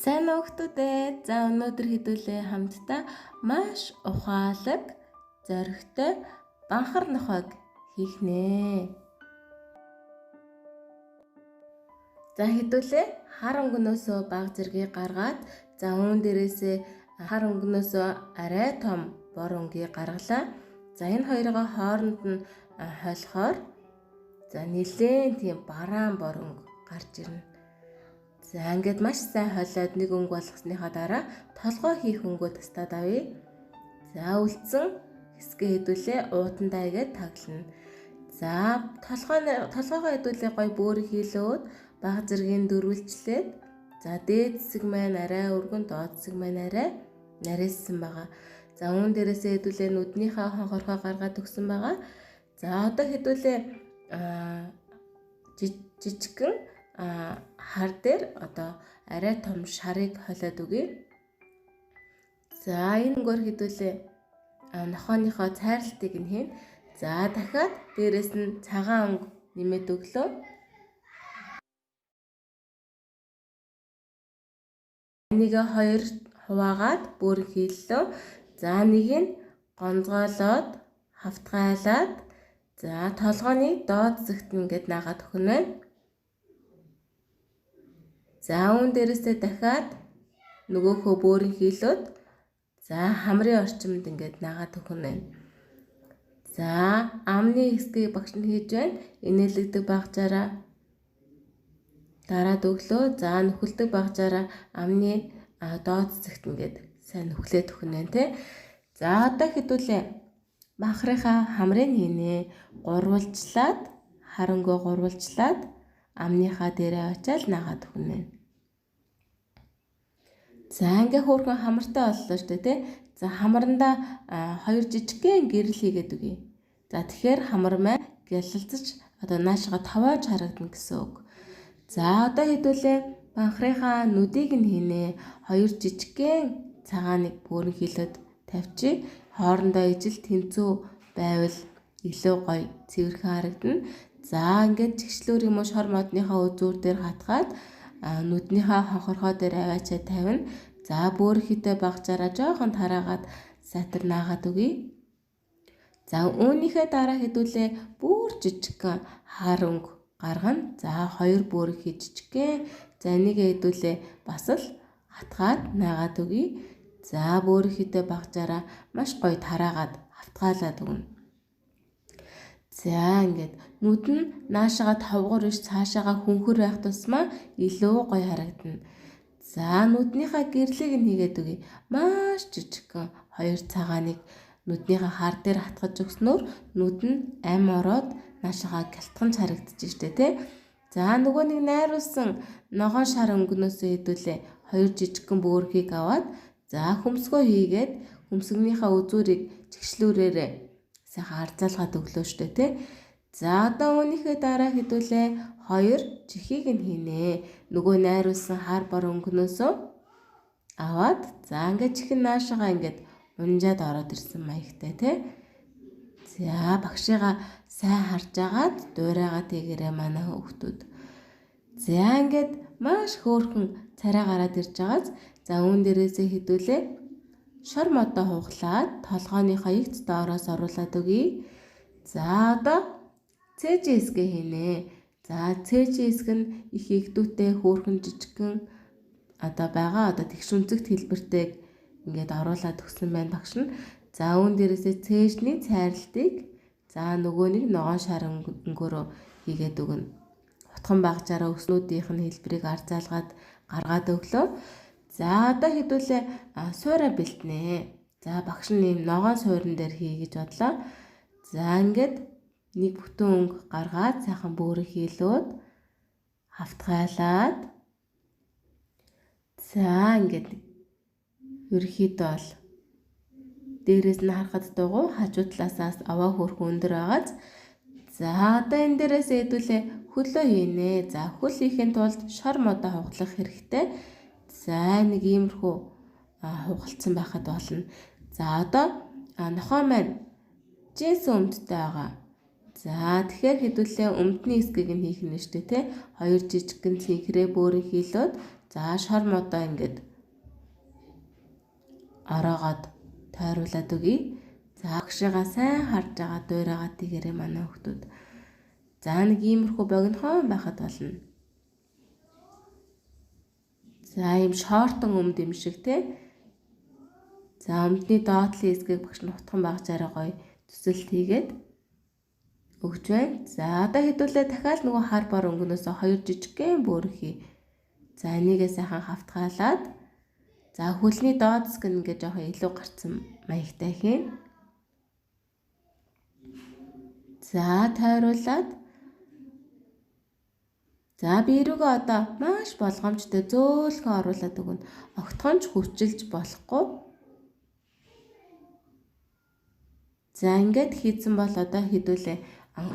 Сайн уу хүүхдүүдээ. За өнөөдөр хэдүүлээ хамтдаа маш ухаалаг, зоригтой банхар нохойг хийх нэ. За хэдүүлээ хар өнгөнөөсөө бага зэргийг гаргаад үүн дээрээсээ хар өнгөнөөсөө арай том бор өнгийг гаргалаа. За энэ хоёроо хооронд нь холихоор нэлээд тийм бараан бор өнгө гарч ирнэ. За ингээд маш сайн холиод нэг өнгө болгосныхаа дараа толгой хийх өнгөө тастаад авъя. За үлдсэн хэсгээ хэдүүлээ уутандаа игээд таглана. За толгойгоо хэдүүлээ гой бөөрийг хийлээд бага зэргийн дөрвөлжлээд дээд хэсэг маань арай өргөн, доод хэсэг маань арай нарийссан байгаа. За үүн дээрээсээ хэдүүлээ нүднийхээ хонхорхоо гаргаад өгсөн байгаа. За одоо хэдүүлээ жижигхэн хар дээр одоо арай том шарыг холиод өгье. За энэ өнгөөр хэдүүлээ нохооныхоо цайралтыг нь хийн. За дахиад дээрэс нь цагаан өнгө нэмээд өглөө. Энийг хоёр хуваагаад бөөрийг хийллөө. За нэг нь гонцгоолоод хавтгайлаад толгойн доод хэсэгт ингээд наагаад өгнө. За үүн дээрээсээ дахиад нөгөөхөө бөөрийг хийлээд хамрын орчимд ингээд наагаад өгнө. За амны хэсгийг багш нь хийж байна. Инээлэгдэг багжаараа дараад өглөө. За нөхөлдөг багжаараа амны доод хэсэгт ингээд сайн нөхлээд өгнө тэ. За одоо хэдүүлээ банхрынхаа хамрыг хийнэ. Гурвалжлаад хар өнгөө гурвалжлаад амныхаа дээрээ очиад наагаад өгнө. За ингээ хөөрхөн хамартай боллоо шүү дээ тий. За хамарандаа хоёр жижигхэн гэрэл хийгээд өгье. За тэгэхээр хамар маань гялалзаж одоо наашгаа товоож харагдана гэсэн үг. За одоо хэдүүлээ банхрынхаа нүдийг нь хийнэ. Хоёр жижигхэн цагааныг бөөрн хийлээд тавьчих. Хоорондоо ижил тэнцүү байвал илүү гоё цэвэрхэн харагдана. За ингээд чигшлүүр юм уу шор модныхаа үзүүр дээр хатгаад нүднийхээ хонхорхоо дээр аваачаа тавина. За бөөр хитэ багжаараа жоохон тараагаад сайтар наагаад өгье. За үүнийхээ дараа хэдүүлээ бүр жижигхэн хар өнгө гаргана. За хоёр бөөр хийж жижигхэн. За энийг хэдүүлээ бас л хатгаад наагаад өгье. За бөөр хитэ багжаараа маш гоё тараагаад хавтгаалаад өгнө. За ингээд нүд нь наашаага товгор биш цаашаага хөнхөр байх тусмаа илүү гоё харагдана. За нүднийхээ гэрлийг нь хийгээд өгье. Маш жижигхэн хоёр цагааныг нүднийхээ хар дээр хатгаж өгснөөр нүд нь ам ороод наашаага гялтганч харагдчих штэ тий. За нөгөө нэг найруулсан ногоон шар өнгөнөөсөө хэдүүлээ хоёр жижигхэн бөөргийг аваад хөмсгөө хийгээд хөмсгөнийхээ үзүүрийг чигшлүүрээрээ сайхан арзаалгаад өглөө штэ тий. За одоо үүнийхээ дараа хэдүүлээ хоёр чихийг нь хийнэ. Нөгөө найруулсан хар бор өнгөнөөсөө аваад ингээд чихэн наашаага ингээд унжаад ороод ирсэн маягтай тий. За багшигаа сайн харж агаад дуурайгаа тэгэрээ манай хүүхдүүд. За ингээд маш хөөрхөн царай гараад ирж байгааз үүн дээрээсээ хэдүүлээ шор модоо хуглаад толгойнхоо эгц доороос оруулаад өгье. За одоо цээжин хэсгээ хийнэ. За цээжин хэсэг нь их игдүүтэй хөөрхөн жижигхэн одоо байгаа тэгш үнцэгт хэлбэртэйг ингээд оруулаад өгсөн байна багш нь. За үүн дээрээсээ цээжний цайралтыг нөгөө нэг ногоон шар өнгөөрөө хийгээд өгнө. Утхан багжаараа өснүүдийнх нь хэлбэрийг арзаалгаад гаргаад өглөө. За одоо хэдүүлээ суураа бэлтнэ. За багш нь ийм ногоон суурин дээр хий гэж бодлоо. За ингээд нэг бүтэн өнгө гаргаад сайхан бөөрийг хийлээд хавтгайлаад ингээд ерөнхийдөө бол дээрээс нь харахад дугуй хажуу талаасаас аваа хөөрхөн өндөр байгааз. За одоо энэ дээрээс хэдүүлээ хөлөө хийнэ. За хөл хийхин тулд шор модоо хугалах хэрэгтэй. За нэг иймэрхүү хугалцсан байхад болно. За одоо нохоо маань джинс өмдтэй байгаа. За тэгэхээр хэдүүлээ өмдний хэсгийг нь хийх нь шүү дээ тий. Хоёр жижигхэн цэнхрээ бөөрийг хийлээд За шар модоо ингээд ороогоод тойруулаад өгье. За багшигаа сайн харж байгаа дуурайгаа тэгэрээ манай хүүхдүүд. За нэг иймэрхүү богинохон байхад болно. За ийм шортон өмд юм шиг те. За өмдний доотлын хэсгийг багш нь утхан багжаараа гоё төсөлт хийгээд өгч байна. За одоо хэдүүлээ дахиад нөгөө хар бор өнгөнөөс 2 жижигхэн бөөр хий. За энийгээ сайхан хавтгаалаад за хөлний доод хэсэг нь ингээд жоохон илүү гарцсан маягтай хийн. За тойруулаад за биерүүгээ одоо маш болгоомжтой зөөлхөн оруулаад өгнө. Огтхонч хүчилж болохгүй. За ингээд хийцэн бол одоо хэдүүлээ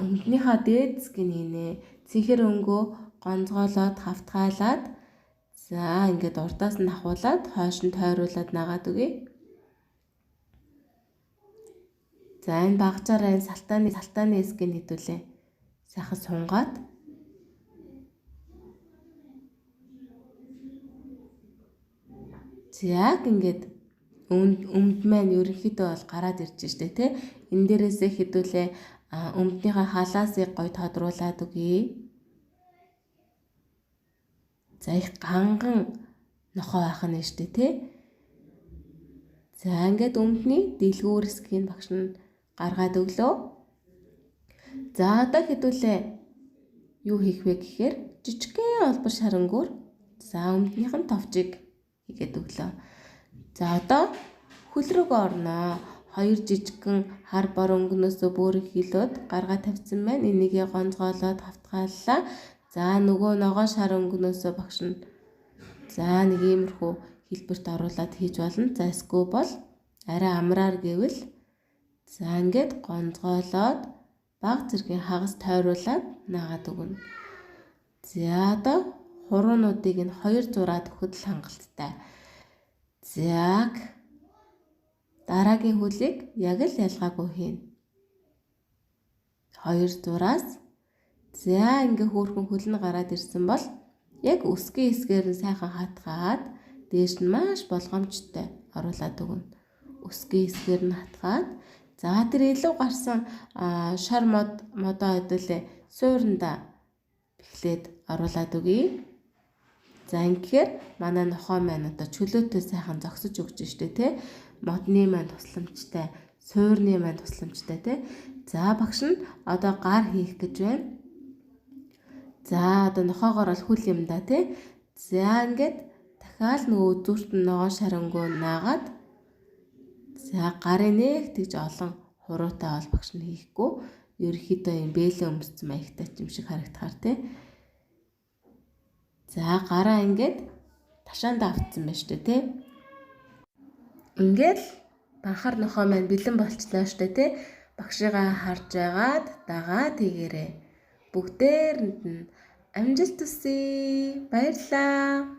өмднийхаа дээд хэсгийг хийнэ. Цэнхэр өнгөө гонцгоолоод хавтгаалаад за ингээд урдаас нь ахуулаад хойш нь тойруулаад нагаад өгье. За энэ багжаараа энэ салтааны хэсгийг хэдүүлээ сайхан сунгаад яг ингээд өмд маань ерөнхийдөө бол гараад ирж штэ тий. Энэ дээрээсээ хэдүүлээ өмднийхээ халаасыг гоё тодруулаад өгье. За их ганган нохоо байх нь штэ тий. За ингээд өмдний дэлгүүр хэсгийг багш нь гаргаад өглөө. За одоо хэдүүлээ юу хийх вэ гэхээр жижигхэн олбор шарангуур за өмднийх нь товчийг хийгээд өглөө. За одоо хөл рүүгээ орноо. 2 жижигхэн хар бор өнгөнөөсөө бөөрийг хилээд гаргаа тавьсан байна. Энийгээ гонцгоолоод хавтгааллаа. За нөгөө ногоон шар өнгөнөөсөө багш нь за нэг иймэрхүү хэлбэрт оруулаад хийж болно. За эсвэл бол арай амраар гэвэл за ингээд гонцгоолоод баг зэргийн хагас тойруулаад наагаад өгнө. За одоо хуруунуудыг нь 2 зураад өгөхөд л хангалттай. За дараагийн хөлийг яг л ялгаагүй хийнэ. 2 зураас за ингээ хөөрхөн хөл нь гараад ирсэн бол яг өсгийн хэсгээр нь сайхан хатгаад дээш нь маш болгоомжтой оруулаад өгнө. Өсгийн хэсгээр нь хатгаад за тэр илүү гарсан шар модоо хэдүүлээ суурнда эхлээд оруулаад өгье. За ингэхээр манай нохоо маань одоо чөлөөтэй сайхан зогсож өгч штэ тий. Модны маань тусламжтай, суурны маань тусламжтай тий. За багш нь одоо гар хийх гэж байна. За одоо нохоогоор бол хүл юм да тий. За ингээд дахиад нөгөө зүрт нь ногоон шарангуу наагаад за гарын нэг тэгж олон хуруутай бол багш нь хийхгүй. Ерөнхийдөө юм бэлэн өмссөн маягтай юм шиг харагдахаар тий. За гараа ингээд ташаанд автсан байна шүү дээ тий. Ингээд банхар нохоо маань бэлэн болчихлоо шүү дээ тий. Багшигаа харж байгаад дагаа тэгээрээ. Бүгдээрэнд нь амжилт хүсье. Баярлалаа.